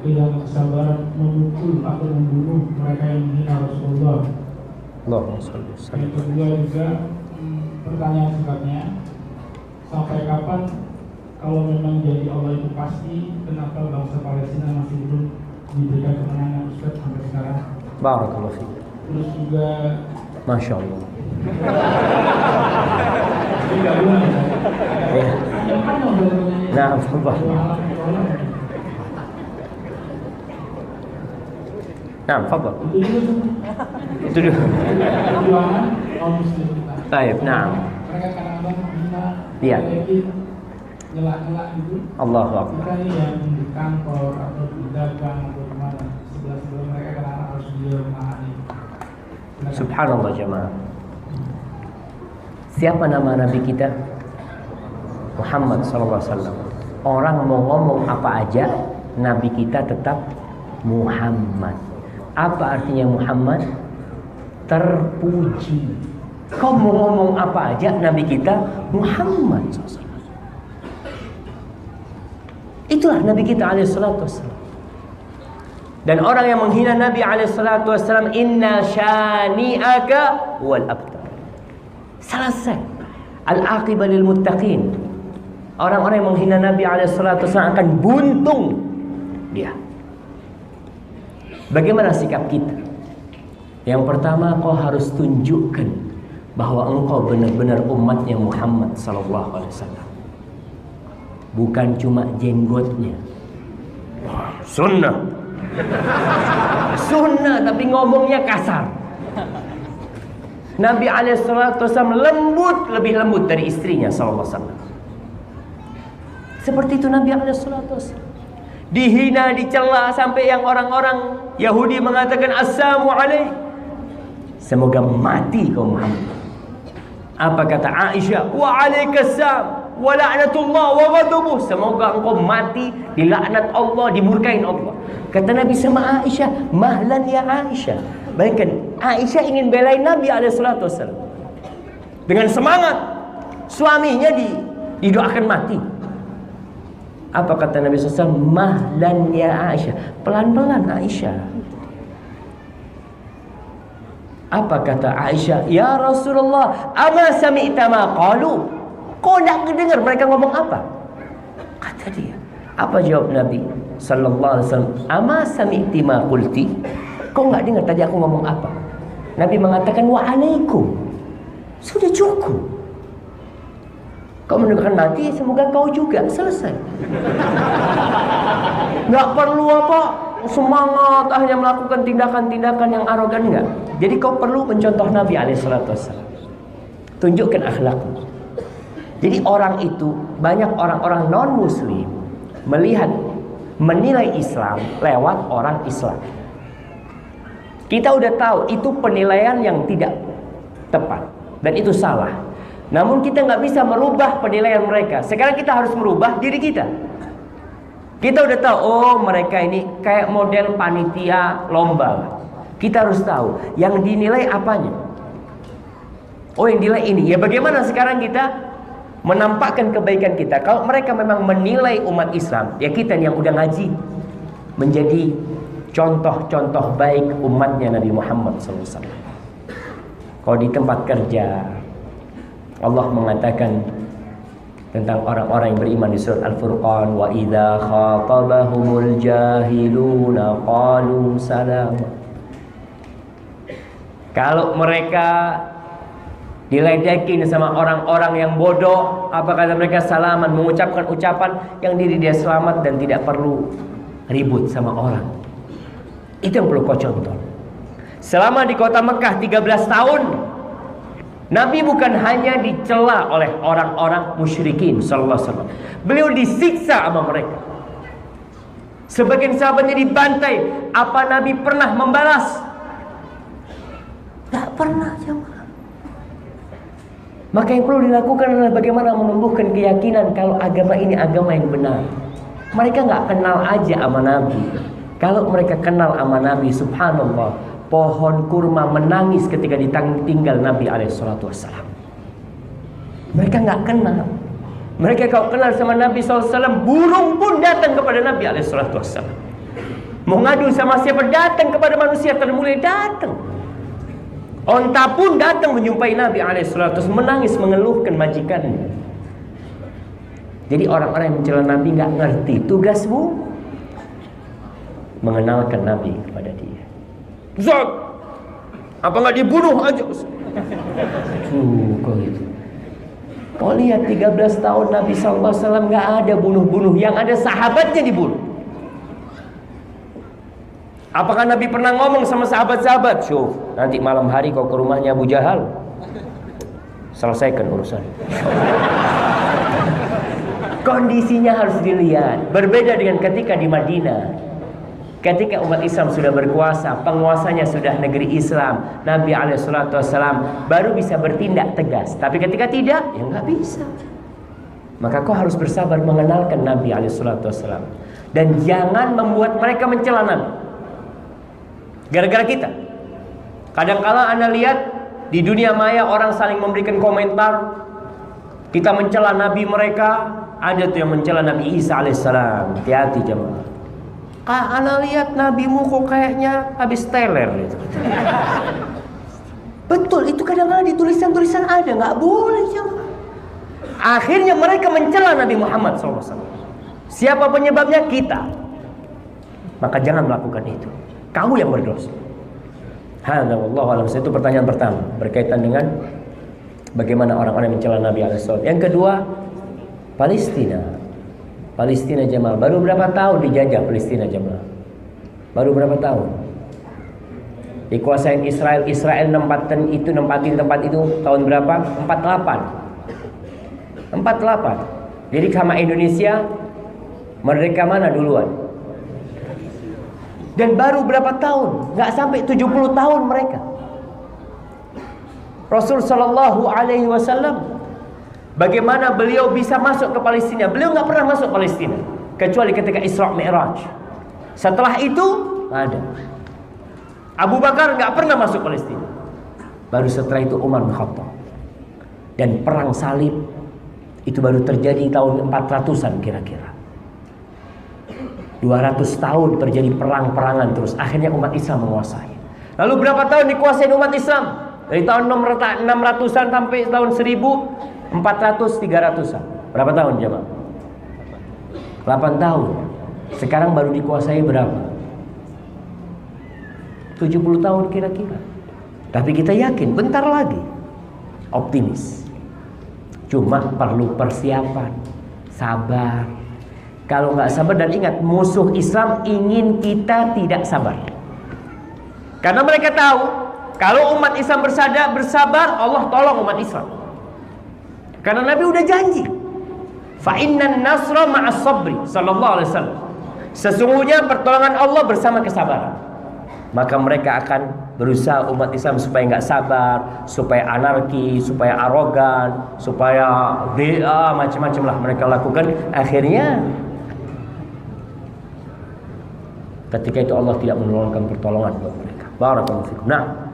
kehilangan kesabaran memukul atau membunuh mereka yang menghina Rasulullah. Yang kedua juga pertanyaan singkatnya, sampai kapan kalau memang jadi Allah itu pasti, kenapa bangsa Palestina masih belum diberikan kemenangan Ustaz sampai sekarang? Barakallahu fiik. Terus juga Masya Allah. Nah, fadhal. Itu dulu. Baik, nah. Mereka kadang-kadang menghina, Iya. nyela-nyela gitu. Allahu Akbar. Kita ini yang di kantor atau di dagang atau di mana, sebelah-sebelah mereka kadang-kadang harus dia memahami. Subhanallah jemaah. Siapa nama Nabi kita? Muhammad SAW. Orang mau ngomong apa aja, Nabi kita tetap Muhammad. Apa artinya Muhammad? Terpuji. Kau mau ngomong apa aja, Nabi kita Muhammad SAW. Itulah Nabi kita alaihissalatu wassalam. Dan orang yang menghina Nabi alaihissalatu wassalam, inna syani'aka wal abtar. Selesai. Al-aqibah lil muttaqin. Orang-orang yang menghina Nabi alaihissalatu wassalam akan buntung dia. Bagaimana sikap kita? Yang pertama, kau harus tunjukkan bahwa engkau benar-benar umatnya Muhammad sallallahu alaihi wasallam. Bukan cuma jenggotnya. Sunnah. Sunnah tapi ngomongnya kasar. Nabi alaihissalatu wasallam lembut, lebih lembut dari istrinya sallallahu alaihi wasallam. Seperti itu Nabi alaihissalatu wasallam. Dihina, dicela sampai yang orang-orang Yahudi mengatakan assalamu alaik. Semoga mati kau Muhammad. Apa kata Aisyah? Wa alaikassalam wa la'natullah wa ghadabuh. Semoga engkau mati dilaknat Allah, dimurkain Allah. Kata Nabi sama Aisyah, mahlan ya Aisyah. Bayangkan, Aisyah ingin belain Nabi alaihissalatu wassalam. Dengan semangat. Suaminya didoakan mati. Apa kata Nabi SAW? Mahlan ya Aisyah. Pelan-pelan Aisyah. Apa kata Aisyah? Ya Rasulullah, ama sami'ta ma qalu? Kau nak dengar mereka ngomong apa? Kata dia. Apa jawab Nabi sallallahu alaihi wasallam? Ama sami'ti ma qulti? Kau enggak dengar tadi aku ngomong apa? Nabi mengatakan wa alaikum. Sudah cukup. Kau mendengarkan mati, semoga kau juga. Selesai. Nggak perlu apa semangat hanya melakukan tindakan-tindakan yang arogan, enggak. Jadi kau perlu mencontoh Nabi alaihissalatu wassalam. Tunjukkan akhlakmu. Jadi orang itu, banyak orang-orang non-muslim menilai Islam lewat orang Islam. Kita udah tahu itu penilaian yang tidak tepat dan itu salah. Namun kita nggak bisa merubah penilaian mereka. Sekarang kita harus merubah diri kita. Kita udah tahu, oh mereka ini kayak model panitia lomba. Kita harus tahu yang dinilai apanya. Oh yang dinilai ini. Ya bagaimana sekarang kita menampakkan kebaikan kita? Kalau mereka memang menilai umat Islam, ya kita yang udah ngaji menjadi contoh-contoh baik umatnya Nabi Muhammad SAW. Kalau di tempat kerja, Allah mengatakan tentang orang-orang yang beriman di surat Al-Furqan, wa idza khatabahumul jahiluna qalu salama. Kalau mereka diledekin sama orang-orang yang bodoh, apa kata mereka? Salaman, mengucapkan ucapan yang diri dia selamat dan tidak perlu ribut sama orang. Itu yang perlu kau contoh. Selama di kota Mekah 13 tahun, Nabi bukan hanya dicela oleh orang-orang musyrikin sallallahu alaihi wasallam. Beliau disiksa sama mereka. Sebagian sahabatnya dibantai. Apa Nabi pernah membalas? Tak pernah, jemaah. Maka yang perlu dilakukan adalah bagaimana menumbuhkan keyakinan kalau agama ini agama yang benar. Mereka nggak kenal aja sama Nabi. Kalau mereka kenal sama Nabi, subhanallah, pohon kurma menangis ketika ditinggal Nabi alaihissalatu wassalam. Mereka nggak kenal. Mereka kalau kenal sama Nabi SAW, burung pun datang kepada Nabi alaihissalatu wassalam. Mau ngadu sama siapa, datang kepada manusia termulia, datang. Onta pun datang menjumpai Nabi alaihissalatu, menangis mengeluhkan majikannya. Jadi orang-orang yang mencela Nabi nggak ngerti tugasmu mengenalkan Nabi kepada dia. Zat, apa nggak dibunuh aja? Kok gitu. Kau lihat 13 tahun Nabi SAW nggak ada bunuh-bunuh, yang ada sahabatnya dibunuh. Apakah Nabi pernah ngomong sama sahabat-sahabat, "Syuf, nanti malam hari kau ke rumahnya Abu Jahal, selesaikan urusan." Kondisinya harus dilihat. Berbeda dengan ketika di Madinah. Ketika umat Islam sudah berkuasa, penguasanya sudah negeri Islam, Nabi alaihissalam baru bisa bertindak tegas. Tapi ketika tidak, ya nggak bisa. Maka kau harus bersabar mengenalkan Nabi alaihissalam. Dan jangan membuat mereka mencela Nabi gara-gara kita. Kadang-kala Anda lihat di dunia maya orang saling memberikan komentar, kita mencela Nabi mereka. Ada tuh yang mencela Nabi Isa alaihissalam. Hati-hati jemaah. Ana lihat nabimu kok kayaknya habis teler gitu. Betul, itu kadang-kadang di tulisan-tulisan ada, nggak boleh jemaah. Akhirnya mereka mencela Nabi Muhammad SAW. Siapa penyebabnya? Kita. Maka jangan melakukan itu. Kau yang berdosa. Hadza wallahu a'lam. Itu pertanyaan pertama berkaitan dengan bagaimana orang-orang mencela Nabi alaihissalam. Yang kedua, Palestina jemaah. Baru berapa tahun dijajah Palestina jemaah? Baru berapa tahun? Dikuasain Israel. Israel nempatin tempat itu tahun berapa? 48. Jadi sama Indonesia, merdeka mana duluan? Dan baru berapa tahun? Nggak sampai 70 tahun mereka. Rasul Shallallahu Alaihi Wasallam, bagaimana beliau bisa masuk ke Palestina? Beliau nggak pernah masuk Palestina kecuali ketika Isra Mi'raj. Setelah itu ada. Abu Bakar nggak pernah masuk Palestina. Baru setelah itu Umar bin Khattab. Dan perang salib itu baru terjadi tahun 400-an kira-kira. 200 tahun terjadi perang-perangan terus. Akhirnya umat Islam menguasai. Lalu berapa tahun dikuasai umat Islam? Dari tahun 600-an sampai tahun 1400-300-an. Berapa tahun jemaah? 8 tahun. Sekarang baru dikuasai berapa? 70 tahun kira-kira. Tapi kita yakin bentar lagi. Optimis. Cuma perlu persiapan, sabar. Kalau nggak sabar, dan ingat, musuh Islam ingin kita tidak sabar. Karena mereka tahu kalau umat Islam bersabar, Allah tolong umat Islam. Karena Nabi udah janji, fa innan nasra ma'as sabri, sallallahu alaihi wasallam. Sesungguhnya pertolongan Allah bersama kesabaran. Maka mereka akan berusaha umat Islam supaya nggak sabar, supaya anarki, supaya arogan, supaya macam-macam lah mereka lakukan. Akhirnya ketika itu Allah tidak menurunkan pertolongan buat mereka. Barakallahu fikum. Nah,